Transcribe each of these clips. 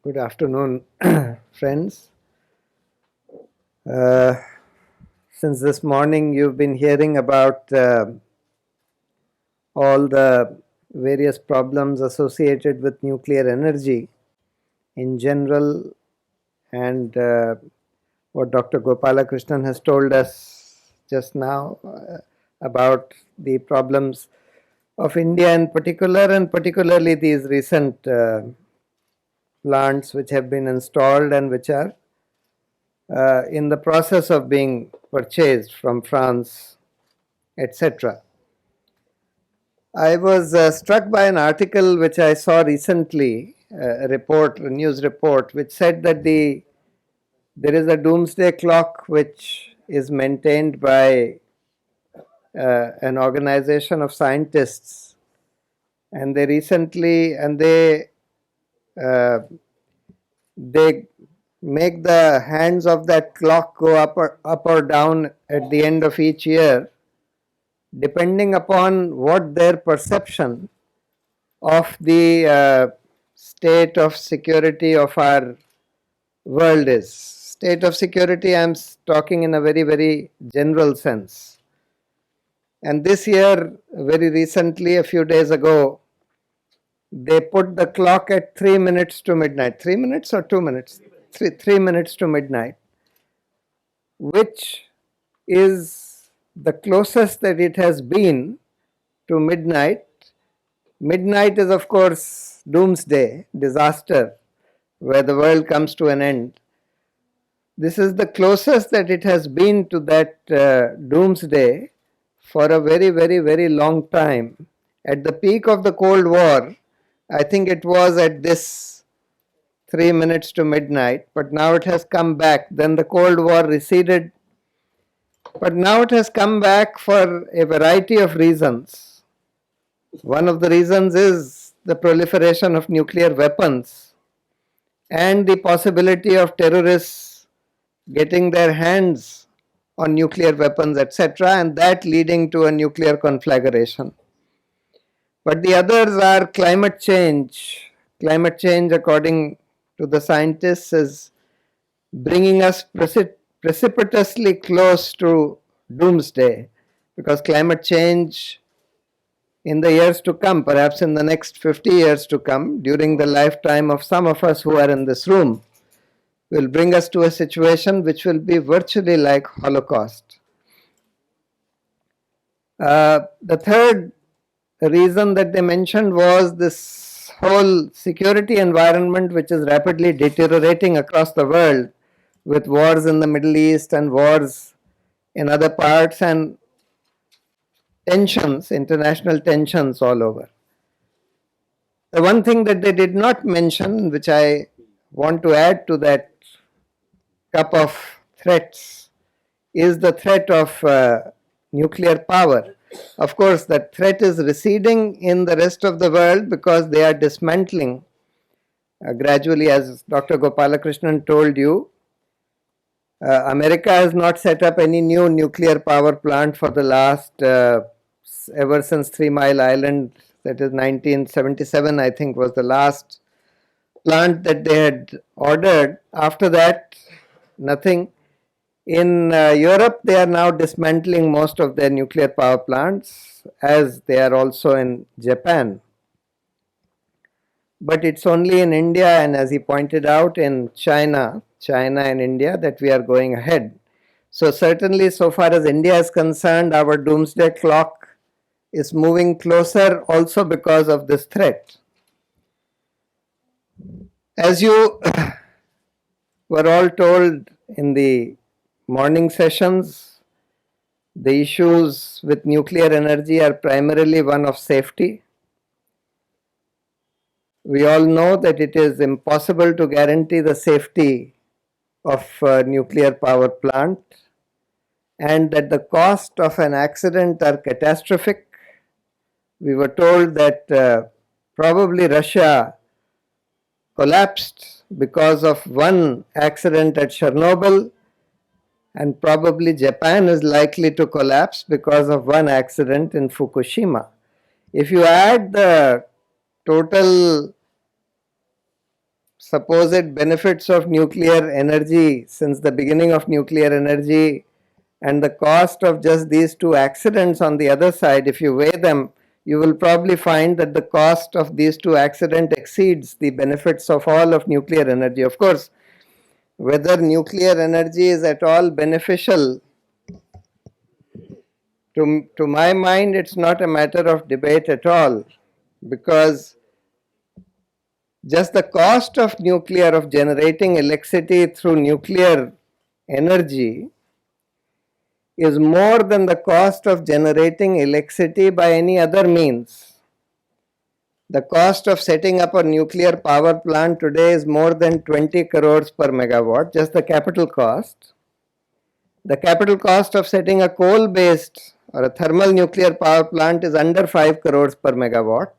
Good afternoon, friends. Uh, since this morning, you've been hearing about all the various problems associated with nuclear energy in general, and what Dr. Gopalakrishnan has told us just now about the problems of India in particular, and particularly these recent plants which have been installed and which are in the process of being purchased from France, etc. I was struck by an article which I saw recently, a news report, which said that there is a doomsday clock which is maintained by an organization of scientists, and uh, they make the hands of that clock go up or down at the end of each year, depending upon what their perception of the state of security of our world is. State of security, I'm talking in a very, very general sense. And this year, very recently, a few days ago, they put the clock at 3 minutes to midnight. 3 minutes or 2 minutes? 3 minutes to midnight, which is the closest that it has been to midnight. Midnight is, of course, doomsday, disaster, where the world comes to an end. This is the closest that it has been to that doomsday for a very, very, very long time. At the peak of the Cold War, I think it was at this 3 minutes to midnight, but now it has come back. Then the Cold War receded, but now it has come back for a variety of reasons. One of the reasons is the proliferation of nuclear weapons and the possibility of terrorists getting their hands on nuclear weapons, etc., and that leading to a nuclear conflagration. But the others are climate change. Climate change, according to the scientists, is bringing us precipitously close to doomsday, because climate change in the years to come, perhaps in the next 50 years to come, during the lifetime of some of us who are in this room, will bring us to a situation which will be virtually like Holocaust. The third reason that they mentioned was this whole security environment which is rapidly deteriorating across the world, with wars in the Middle East and wars in other parts, and tensions, international tensions all over. The one thing that they did not mention, which I want to add to that cup of threats, is the threat of nuclear power. Of course, that threat is receding in the rest of the world because they are dismantling gradually, as Dr. Gopalakrishnan told you. America has not set up any new nuclear power plant for the last, ever since 3 Mile Island, that is 1977, I think, was the last plant that they had ordered. After that, nothing. In Europe, they are now dismantling most of their nuclear power plants, as they are also in Japan. But it's only in India, and as he pointed out, in China and India, that we are going ahead. So certainly, so far as India is concerned, our doomsday clock is moving closer also because of this threat. As you were all told in the morning sessions, the issues with nuclear energy are primarily one of safety. We all know that it is impossible to guarantee the safety of a nuclear power plant, and that the cost of an accident are catastrophic. We were told that probably Russia collapsed because of one accident at Chernobyl, and probably Japan is likely to collapse because of one accident in Fukushima. If you add the total supposed benefits of nuclear energy since the beginning of nuclear energy and the cost of just these two accidents on the other side, if you weigh them, you will probably find that the cost of these two accidents exceeds the benefits of all of nuclear energy. Of course, whether nuclear energy is at all beneficial, to my mind, it's not a matter of debate at all, because just the cost of nuclear, of generating electricity through nuclear energy, is more than the cost of generating electricity by any other means. The cost of setting up a nuclear power plant today is more than 20 crores per megawatt, just the capital cost. The capital cost of setting a coal-based or a thermal nuclear power plant is under 5 crores per megawatt.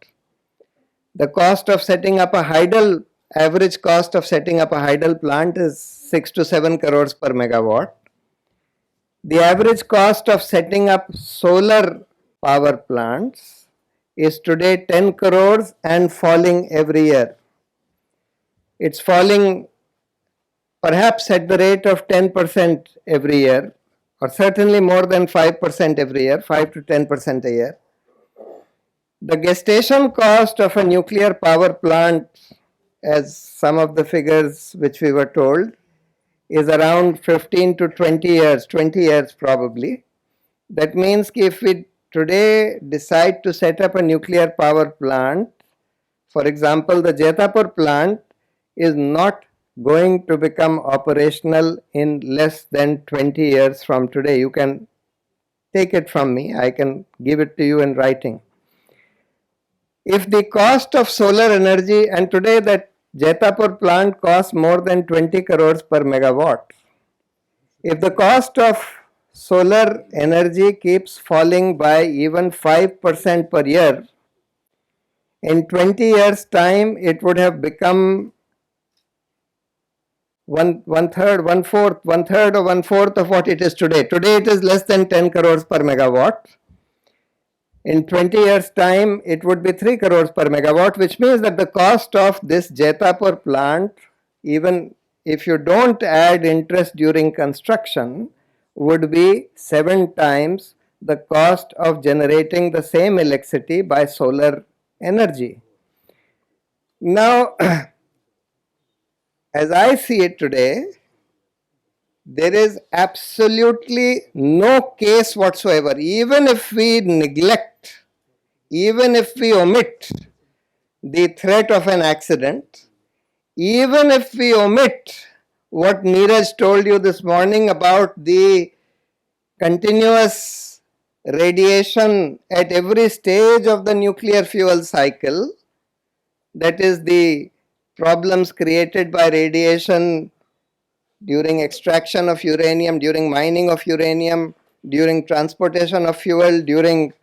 The cost of setting up a hydel, average cost of setting up a hydel plant is 6 to 7 crores per megawatt. The average cost of setting up solar power plants is today 10 crores and falling every year. It's falling perhaps at the rate of 10% every year, or certainly more than 5% every year, 5 to 10% a year. The gestation cost of a nuclear power plant, as some of the figures which we were told, is around 15 to 20 years probably. That means if we today decide to set up a nuclear power plant, for example, the Jetapur plant is not going to become operational in less than 20 years from today. You can take it from me, I can give it to you in writing. If the cost of solar energy, and today that Jetapur plant costs more than 20 crores per megawatt, if the cost of solar energy keeps falling by even 5% per year, in 20 years time it would have become one third or one fourth of what it is today. Today it is less than 10 crores per megawatt. In 20 years time it would be 3 crores per megawatt, which means that the cost of this Jetapur plant, even if you don't add interest during construction, would be 7 times the cost of generating the same electricity by solar energy. Now, as I see it today, there is absolutely no case whatsoever, even if we neglect, even if we omit the threat of an accident, even if we omit what Neeraj told you this morning about the continuous radiation at every stage of the nuclear fuel cycle, that is the problems created by radiation during extraction of uranium, during mining of uranium, during transportation of fuel, during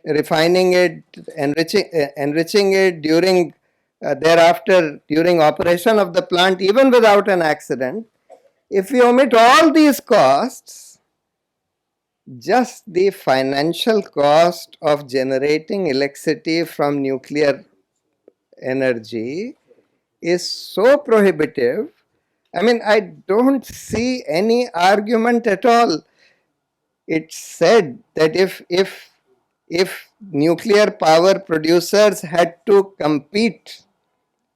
refining it, enriching it, during thereafter during operation of the plant, even without an accident. If we omit all these costs, just the financial cost of generating electricity from nuclear energy is so prohibitive. I mean, I don't see any argument at all. It's said that if nuclear power producers had to compete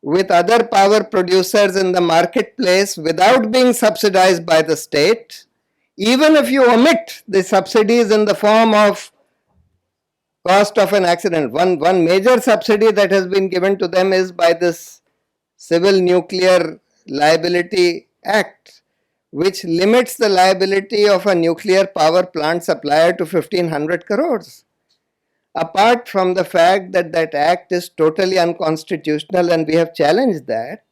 with other power producers in the marketplace without being subsidized by the state, even if you omit the subsidies in the form of cost of an accident, one major subsidy that has been given to them is by this Civil Nuclear Liability Act, which limits the liability of a nuclear power plant supplier to 1500 crores. Apart from the fact that that act is totally unconstitutional, and we have challenged that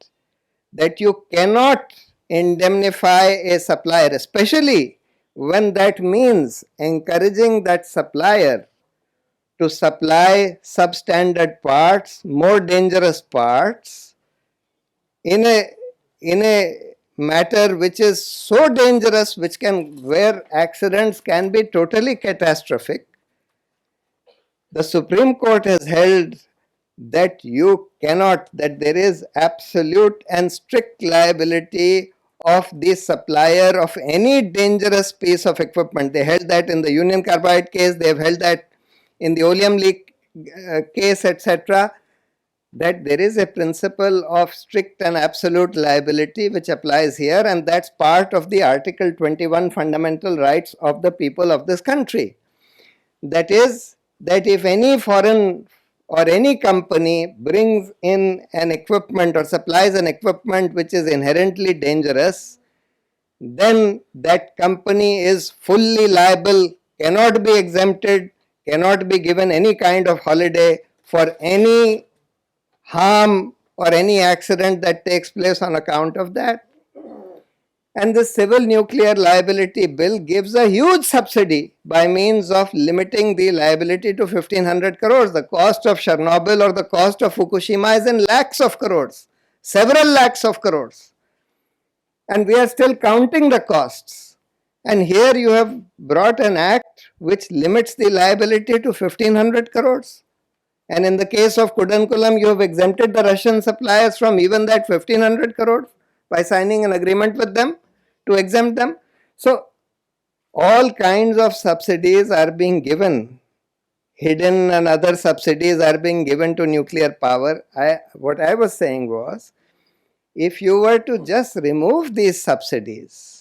you cannot indemnify a supplier, especially when that means encouraging that supplier to supply substandard parts, more dangerous parts, in a matter which is so dangerous, where accidents can be totally catastrophic. The Supreme Court has held that that there is absolute and strict liability of the supplier of any dangerous piece of equipment. They held that in the Union Carbide case, they have held that in the oleum leak case, etc., that there is a principle of strict and absolute liability which applies here, and that's part of the Article 21 fundamental rights of the people of this country. That is, that if any foreign or any company brings in an equipment or supplies an equipment which is inherently dangerous, then that company is fully liable, cannot be exempted, cannot be given any kind of holiday for any harm or any accident that takes place on account of that. And the Civil Nuclear Liability Bill gives a huge subsidy by means of limiting the liability to 1500 crores. The cost of Chernobyl or the cost of Fukushima is in lakhs of crores, several lakhs of crores. And we are still counting the costs. And here you have brought an act which limits the liability to 1500 crores. And in the case of Kudankulam, you have exempted the Russian suppliers from even that 1500 crores by signing an agreement with them to exempt them. So, all kinds of subsidies are being given. Hidden and other subsidies are being given to nuclear power. What I was saying was, if you were to just remove these subsidies,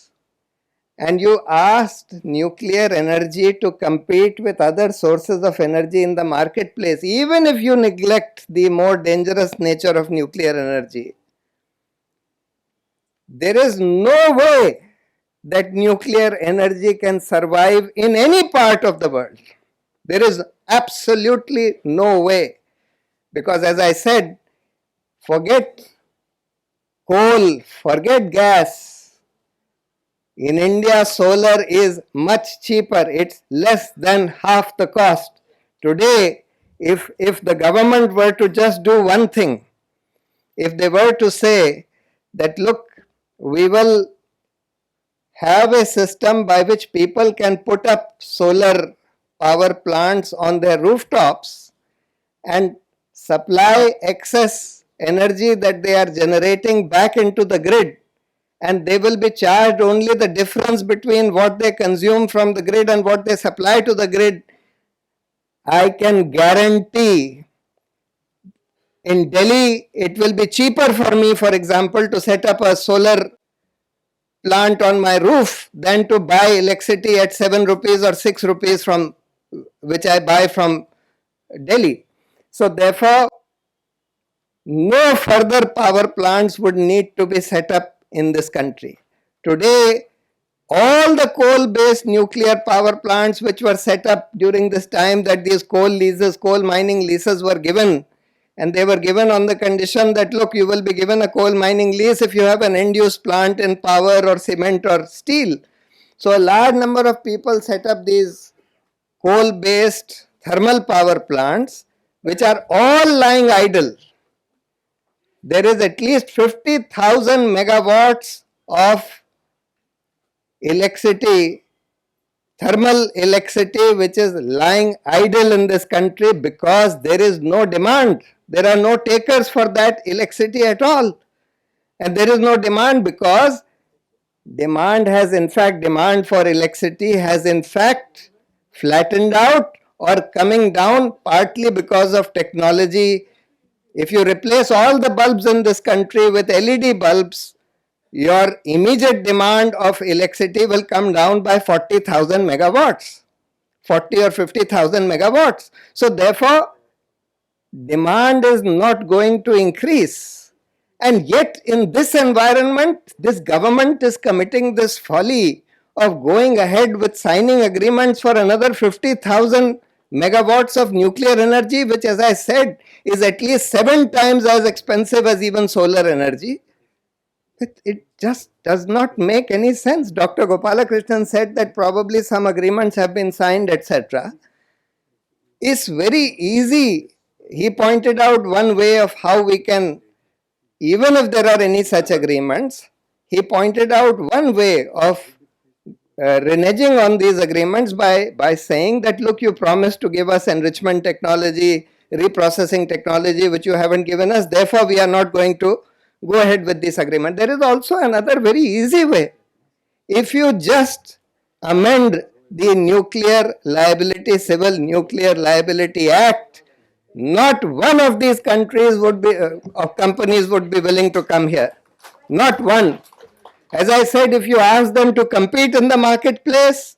and you asked nuclear energy to compete with other sources of energy in the marketplace, even if you neglect the more dangerous nature of nuclear energy, there is no way that nuclear energy can survive in any part of the world. There is absolutely no way. Because as I said, forget coal, forget gas. In India, solar is much cheaper. It's less than half the cost. Today, if the government were to just do one thing, if they were to say that, look, we will have a system by which people can put up solar power plants on their rooftops and supply excess energy that they are generating back into the grid, and they will be charged only the difference between what they consume from the grid and what they supply to the grid, I can guarantee in Delhi it will be cheaper for me, for example, to set up a solar plant on my roof than to buy electricity at 7 rupees or 6 rupees from which I buy from Delhi. So therefore, no further power plants would need to be set up in this country. Today, all the coal-based nuclear power plants which were set up during this time that these coal leases, coal mining leases were given, and they were given on the condition that, look, you will be given a coal mining lease if you have an end-use plant in power or cement or steel. So a large number of people set up these coal-based thermal power plants which are all lying idle. There is at least 50,000 megawatts of electricity, thermal electricity, which is lying idle in this country because there is no demand. There are no takers for that electricity at all. And there is no demand because demand for electricity has in fact flattened out or coming down, partly because of technology. If you replace all the bulbs in this country with LED bulbs, your immediate demand of electricity will come down by 40,000 megawatts, 40 or 50,000 megawatts. So therefore, demand is not going to increase. And yet in this environment, this government is committing this folly of going ahead with signing agreements for another 50,000 megawatts of nuclear energy, which, as I said, is at least 7 times as expensive as even solar energy. It just does not make any sense. Dr. Gopalakrishnan said that probably some agreements have been signed, etc. It's very easy. He pointed out one way of how we can, even if there are any such agreements, he pointed out one way of reneging on these agreements by saying that, look, you promised to give us enrichment technology, reprocessing technology which you haven't given us. Therefore, we are not going to go ahead with this agreement. There is also another very easy way. If you just amend the Civil Nuclear Liability Act, not one of these countries would be, of companies would be willing to come here. Not one. As I said, if you ask them to compete in the marketplace,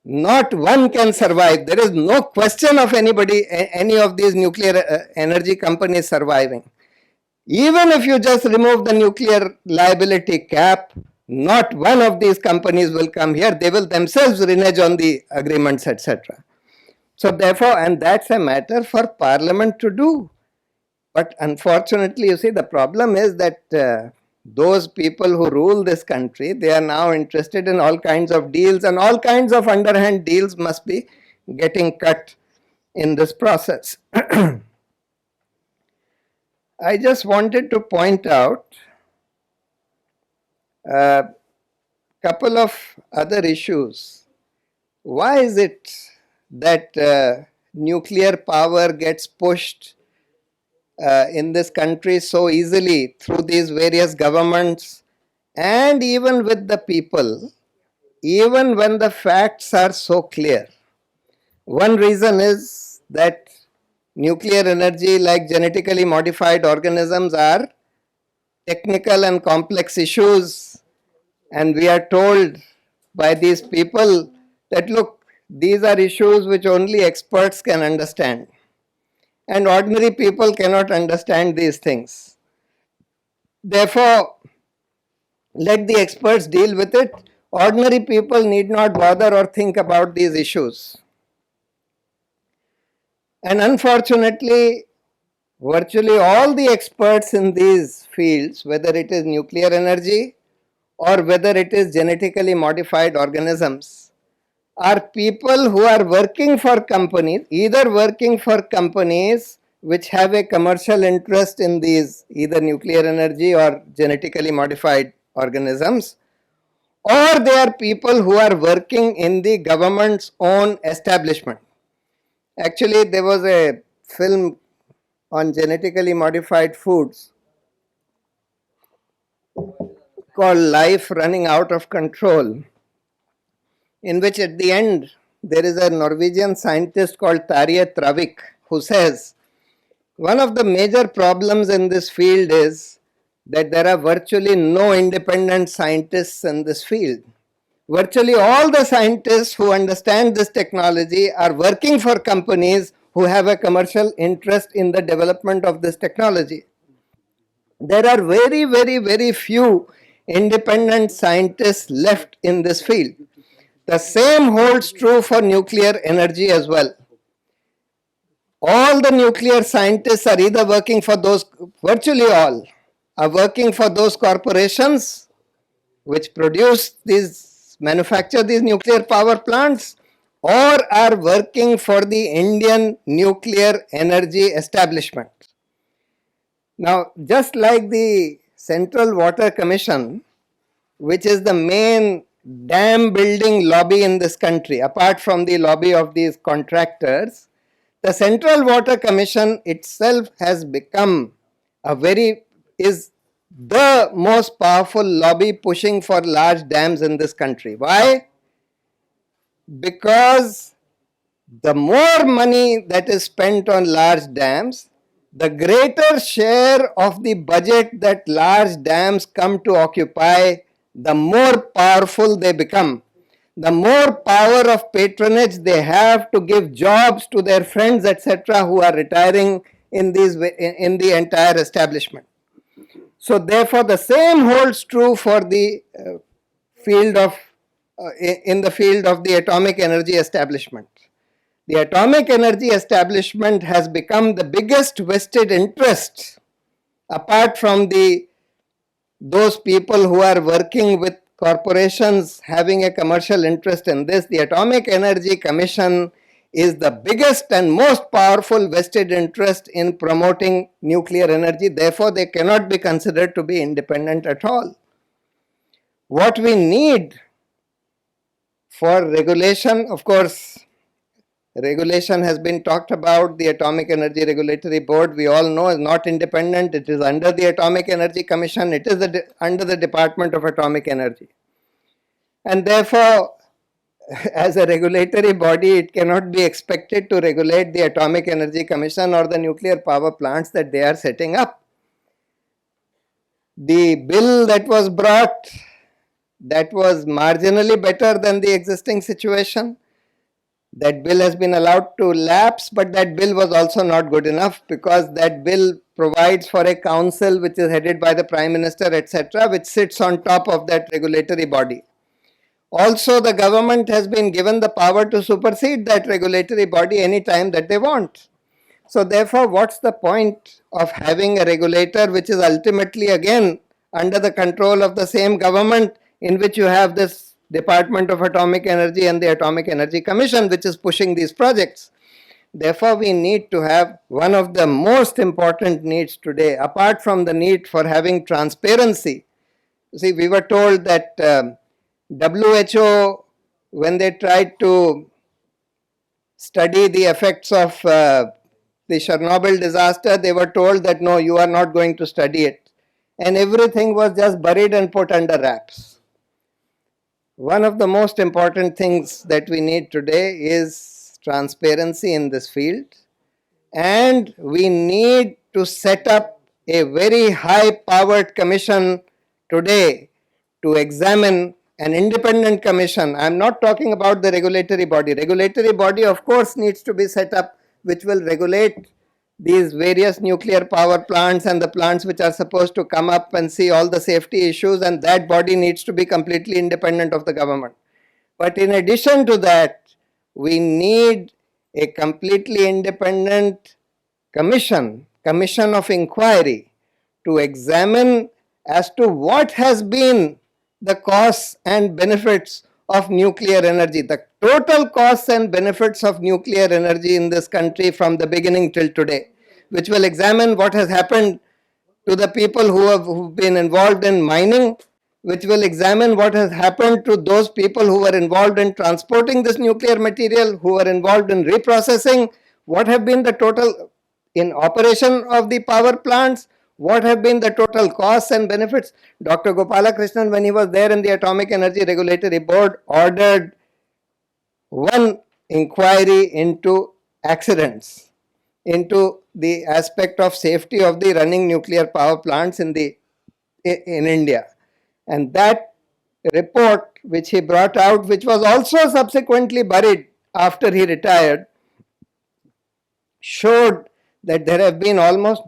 not one can survive. There is no question of any of these nuclear energy companies surviving. Even if you just remove the nuclear liability cap, not one of these companies will come here. They will themselves renege on the agreements, etc. So therefore, and that's a matter for Parliament to do. But unfortunately, you see, the problem is that those people who rule this country, they are now interested in all kinds of deals, and all kinds of underhand deals must be getting cut in this process. I just wanted to point out a couple of other issues. Why is it that nuclear power gets pushed in this country so easily through these various governments and even with the people, even when the facts are so clear? One reason is that nuclear energy, like genetically modified organisms, are technical and complex issues, and we are told by these people that, look, these are issues which only experts can understand, and ordinary people cannot understand these things. Therefore, let the experts deal with it. Ordinary people need not bother or think about these issues. And unfortunately, virtually all the experts in these fields, whether it is nuclear energy or whether it is genetically modified organisms, are people who are working for companies, either working for companies which have a commercial interest in these, either nuclear energy or genetically modified organisms, or they are people who are working in the government's own establishment. Actually, there was a film on genetically modified foods called Life Running Out of Control, in which at the end there is a Norwegian scientist called Tarje Travik who says, one of the major problems in this field is that there are virtually no independent scientists in this field. Virtually all the scientists who understand this technology are working for companies who have a commercial interest in the development of this technology. There are very few independent scientists left in this field. The same holds true for nuclear energy as well. All the nuclear scientists are either working for those, virtually all, are working for those corporations which manufacture these nuclear power plants, or are working for the Indian nuclear energy establishment. Now, just like the Central Water Commission, which is the main dam building lobby in this country, apart from the lobby of these contractors, the Central Water Commission itself has become is the most powerful lobby pushing for large dams in this country. Why? Because the more money that is spent on large dams, the greater share of the budget that large dams come to occupy, the more powerful they become. The more power of patronage they have to give jobs to their friends, etc., who are retiring in the entire establishment. So therefore, the same holds true for the field of the atomic energy establishment. The atomic energy establishment has become the biggest vested interest, apart from those people who are working with corporations having a commercial interest in this. The Atomic Energy Commission is the biggest and most powerful vested interest in promoting nuclear energy. Therefore, they cannot be considered to be independent at all. What we need for regulation, of course, regulation has been talked about. The Atomic Energy Regulatory Board, we all know, is not independent. It is under the Atomic Energy Commission. It is under the Department of Atomic Energy. And therefore, as a regulatory body, it cannot be expected to regulate the Atomic Energy Commission or the nuclear power plants that they are setting up. The bill that was brought, that was marginally better than the existing situation. That bill has been allowed to lapse, but that bill was also not good enough, because that bill provides for a council which is headed by the Prime Minister, etc., which sits on top of that regulatory body. Also, the government has been given the power to supersede that regulatory body any time that they want. So therefore, what's the point of having a regulator which is ultimately again under the control of the same government, in which you have this Department of Atomic Energy and the Atomic Energy Commission, which is pushing these projects? Therefore, we need to have one of the most important needs today, apart from the need for having transparency. See, we were told that WHO, when they tried to study the effects of the Chernobyl disaster, they were told that no, you are not going to study it. And everything was just buried and put under wraps. One of the most important things that we need today is transparency in this field. And we need to set up a very high-powered commission today to examine, an independent commission. I am not talking about the regulatory body. Regulatory body, of course, needs to be set up, which will regulate these various nuclear power plants and the plants which are supposed to come up and see all the safety issues, and that body needs to be completely independent of the government. But in addition to that, we need a completely independent commission of inquiry to examine as to what has been the costs and benefits of nuclear energy, the total costs and benefits of nuclear energy in this country from the beginning till today, which will examine what has happened to the people who've been involved in mining, which will examine what has happened to those people who were involved in transporting this nuclear material, who were involved in reprocessing, what have been the total in operation of the power plants, what have been the total costs and benefits. Dr. Gopalakrishnan, when he was there in the Atomic Energy Regulatory Board, ordered one inquiry into accidents, into the aspect of safety of the running nuclear power plants in India. And that report which he brought out, which was also subsequently buried after he retired, showed that there have been almost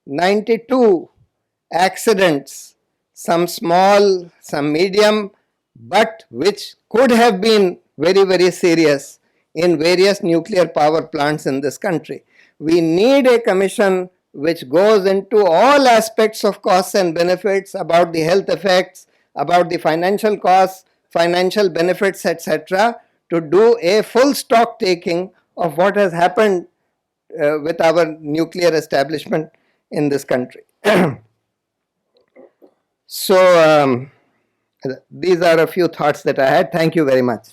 92 accidents, some small, some medium, but which could have been very, very serious in various nuclear power plants in this country. We need a commission which goes into all aspects of costs and benefits, about the health effects, about the financial costs, financial benefits, etc., to do a full stock taking of what has happened with our nuclear establishment in this country. So these are a few thoughts that I had. Thank you very much.